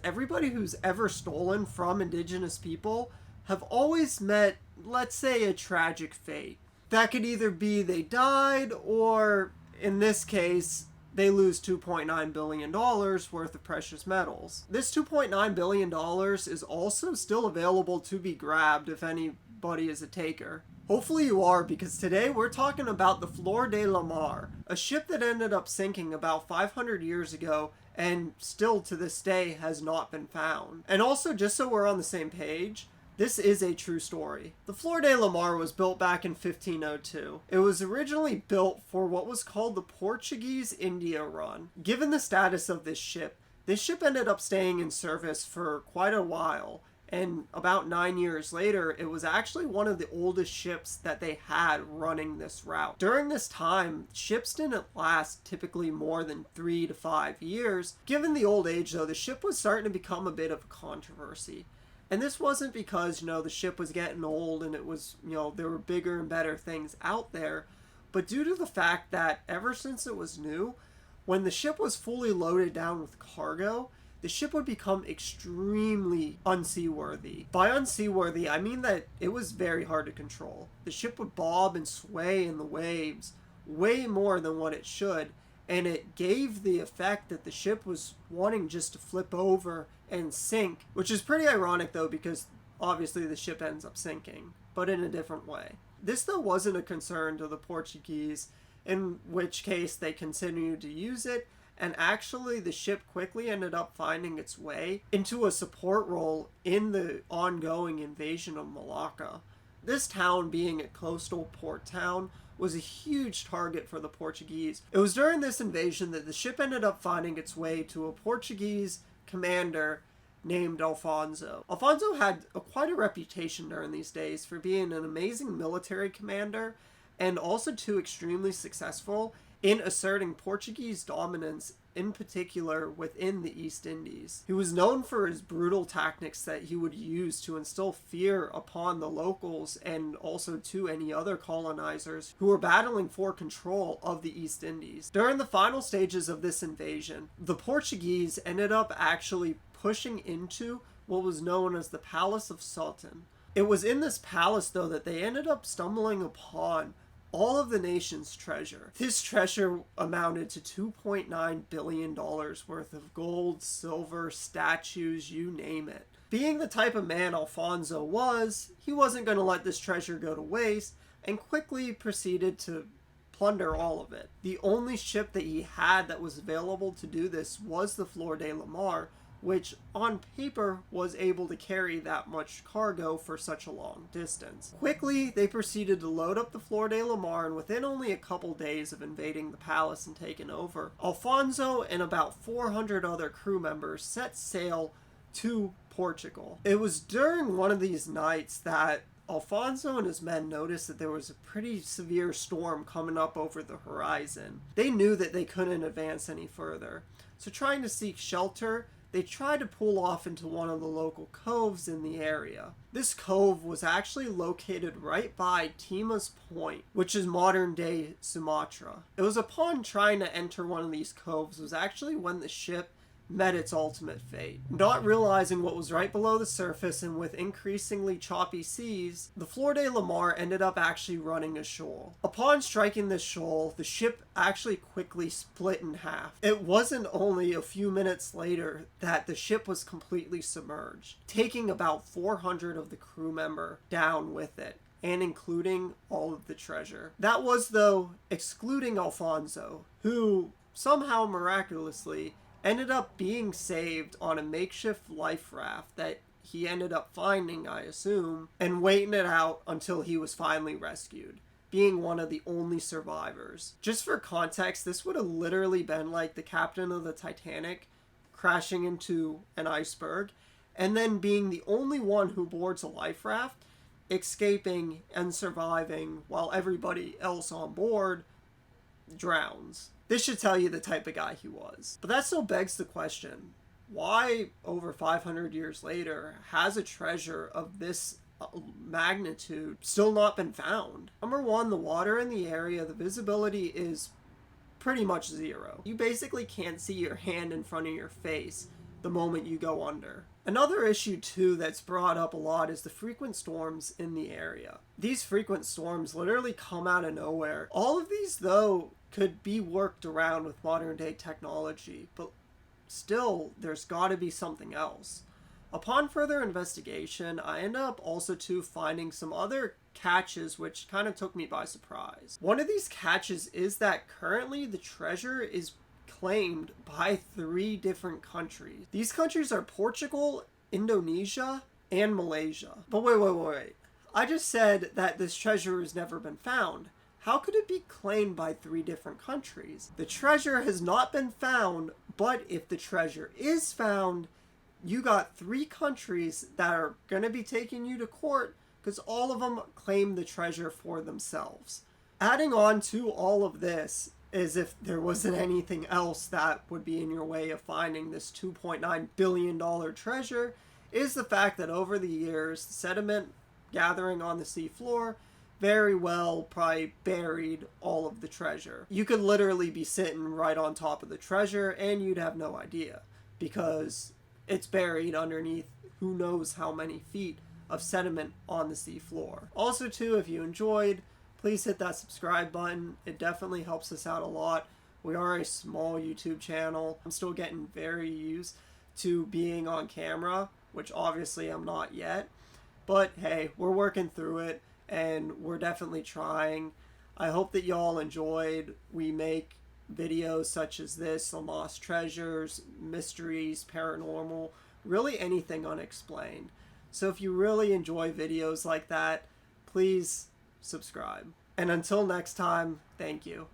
Everybody who's ever stolen from indigenous people have always met, let's say, a tragic fate. That could either be they died, or in this case, they lose $2.9 billion worth of precious metals. This $2.9 billion is also still available to be grabbed if anybody is a taker. Hopefully you are, because today we're talking about the Flor De La Mar, a ship that ended up sinking about 500 years ago and still to this day has not been found. And also, just so we're on the same page, this is a true story. The Flor De La Mar was built back in 1502. It was originally built for what was called the Portuguese India Run. Given the status of this ship ended up staying in service for quite a while. And about 9 years later, it was actually one of the oldest ships that they had running this route. During this time, ships didn't last typically more than 3 to 5 years. Given the old age, though, the ship was starting to become a bit of a controversy. And this wasn't because, the ship was getting old and it was, there were bigger and better things out there, but due to the fact that ever since it was new, when the ship was fully loaded down with cargo, the ship would become extremely unseaworthy. By unseaworthy, I mean that it was very hard to control. The ship would bob and sway in the waves way more than what it should, and it gave the effect that the ship was wanting just to flip over and sink, which is pretty ironic though, because obviously the ship ends up sinking, but in a different way. This though wasn't a concern to the Portuguese, in which case they continued to use it, and actually the ship quickly ended up finding its way into a support role in the ongoing invasion of Malacca. This town, being a coastal port town, was a huge target for the Portuguese. It was during this invasion that the ship ended up finding its way to a Portuguese commander named Alfonso. Alfonso had quite a reputation during these days for being an amazing military commander and also too extremely successful in asserting Portuguese dominance, in particular within the East Indies. He was known for his brutal tactics that he would use to instill fear upon the locals and also to any other colonizers who were battling for control of the East Indies. During the final stages of this invasion, the Portuguese ended up actually pushing into what was known as the Palace of Sultan. It was in this palace, though, that they ended up stumbling upon all of the nation's treasure. This treasure amounted to $2.9 billion worth of gold, silver, statues, you name it. Being the type of man Alfonso was, he wasn't going to let this treasure go to waste, and quickly proceeded to plunder all of it. The only ship that he had that was available to do this was the Flor De La Mar, which on paper was able to carry that much cargo for such a long distance. Quickly, they proceeded to load up the Flor De La Mar, and within only a couple days of invading the palace and taking over, Alfonso and about 400 other crew members set sail to Portugal. It was during one of these nights that Alfonso and his men noticed that there was a pretty severe storm coming up over the horizon. They knew that they couldn't advance any further, so trying to seek shelter, they tried to pull off into one of the local coves in the area. This cove was actually located right by Tima's Point, which is modern-day Sumatra. It was upon trying to enter one of these coves was actually when the ship met its ultimate fate. Not realizing what was right below the surface, and with increasingly choppy seas, the Flor De La Mar ended up actually running a shoal. Upon striking this shoal, the ship actually quickly split in half. It wasn't only a few minutes later that the ship was completely submerged, taking about 400 of the crew member down with it, and including all of the treasure. That was, though, excluding Alfonso, who somehow miraculously ended up being saved on a makeshift life raft that he ended up finding, I assume, and waiting it out until he was finally rescued, being one of the only survivors. Just for context, this would have literally been like the captain of the Titanic crashing into an iceberg, and then being the only one who boards a life raft, escaping and surviving while everybody else on board drowns. This should tell you the type of guy he was. But that still begs the question, why over 500 years later has a treasure of this magnitude still not been found? Number one, the water in the area, the visibility is pretty much zero. You basically can't see your hand in front of your face the moment you go under. Another issue too that's brought up a lot is the frequent storms in the area. These frequent storms literally come out of nowhere. All of these though could be worked around with modern day technology, but still there's got to be something else. Upon further investigation, I ended up also too finding some other catches which kind of took me by surprise. One of these catches is that currently the treasure is claimed by 3 different countries. These countries are Portugal, Indonesia, and Malaysia. But wait. I just said that this treasure has never been found. How could it be claimed by 3 different countries? The treasure has not been found, but if the treasure is found, you got 3 countries that are going to be taking you to court because all of them claim the treasure for themselves. Adding on to all of this, as if there wasn't anything else that would be in your way of finding this $2.9 billion treasure, is the fact that over the years, the sediment gathering on the seafloor very well probably buried all of the treasure. You could literally be sitting right on top of the treasure and you'd have no idea because it's buried underneath who knows how many feet of sediment on the seafloor. Also too, if you enjoyed, please hit that subscribe button. It definitely helps us out a lot. We are a small YouTube channel. I'm still getting very used to being on camera, which obviously I'm not yet. But hey, we're working through it and we're definitely trying. I hope that y'all enjoyed. We make videos such as this on lost treasures, mysteries, paranormal, really anything unexplained. So if you really enjoy videos like that, please subscribe. And until next time, thank you.